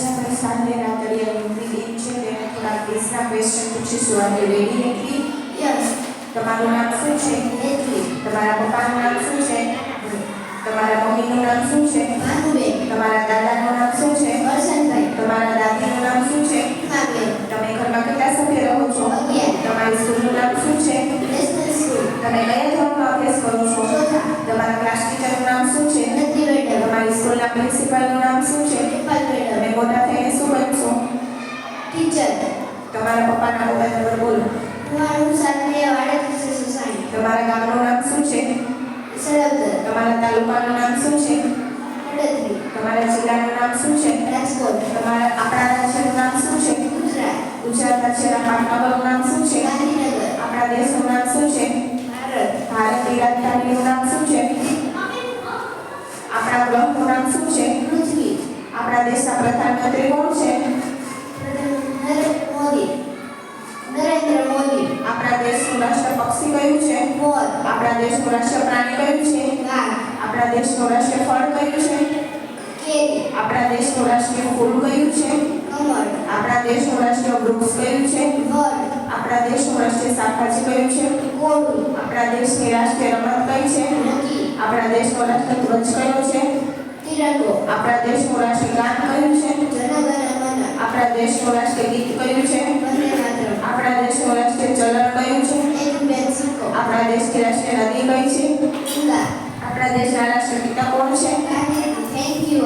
આપણે સાથે રાતડિયાની દિન છે તેને થોડા ક્વિઝના ક્વેશ્ચન પૂછીશું. Are you ready Hetvi? Yes. તમારું નામ શું છે? હેતવી. તમારા પપ્પાનું નામ શું છે? તમારા મમ્મીનું નામ શું છે? ભાનુબેન. તમારા દાદાનું નામ શું છે? કરશનભાઈ. તમારા દાદીનું નામ શું છે? હિમાબેન. તમે ઘરમાં કેટલા સભ્ય રહો છો? 11. તમારી સ્કૂલનું નામ શું છે? National school. તમે કયા ધોરણમાં અભ્યાસ કરો છો? ચોથા. તમારા ક્લાસ ટીચરનું નામ શું છે? નથી મેડમ. તમારી સ્કૂલના પ્રિન્સિપાલનું નામ શું છે? Principal madam. તમે મોટા થઈને શું બનશો? ટીચર. તમારા પપ્પાના મોબાઈલ નંબર બોલો. 9738 સોસાયટી. તમારા ગામનું નામ શું છે? સરવદર. તમારા તાલુકાનું નામ શું છે? વડોદરી. તમારા જિલ્લાનું નામ શું છે? રાજકોટ. આપણા રાજ્યનું નામ શું છે? ગુજરાત. ગુજરાત રાજ્યના પાટનગરનું નામ શું છે? ગાંધીનગર. આપણા દેશનું નામ શું છે? ભારત. ભારતની રાજધાનીનું નામ શું છે? આપણા ગ્રહનું નામ શું છે? પૃથ્વી. આપણા દેશના પ્રધાનમંત્રી કોણ છે? નરેન્દ્ર મોદી. આપણા દેશનું રાષ્ટ્ર પક્ષી કયું છે? મોર. આપણા દેશનું રાષ્ટ્ર પ્રાણી કયું છે? વાઘ. આપણા દેશનું રાષ્ટ્રીય ફળ કયું છે? કેરી. આપણા દેશનું રાષ્ટ્રીય ફૂલ કયું છે? કમળ. આપણા દેશનું રાષ્ટ્રીય વૃક્ષ કયું છે? વડ. આપણા દેશનું રાષ્ટ્રીય શાકભાજી કયું છે? કોળું. આપણા દેશની રાષ્ટ્રીય રમત કઈ છે? હોકી. આપણા દેશનો રાષ્ટ્રીય ધ્વજ કયો છે? તિરંગો. આપણા દેશનું રાષ્ટ્રીય ગાન કયું છે? જનગણમન. આપણા દેશનું રાષ્ટ્રીય ગીત કયું છે? વંદે માતરમ. આપણા દેશનું રાષ્ટ્રીય ચલણ કયું છે? એકબેન સિક્કો. આપણા દેશની રાષ્ટ્રીય નદી કઈ છે? ગંગા. આપણા દેશના રાષ્ટ્રપિતા કોણ છે? Thank you.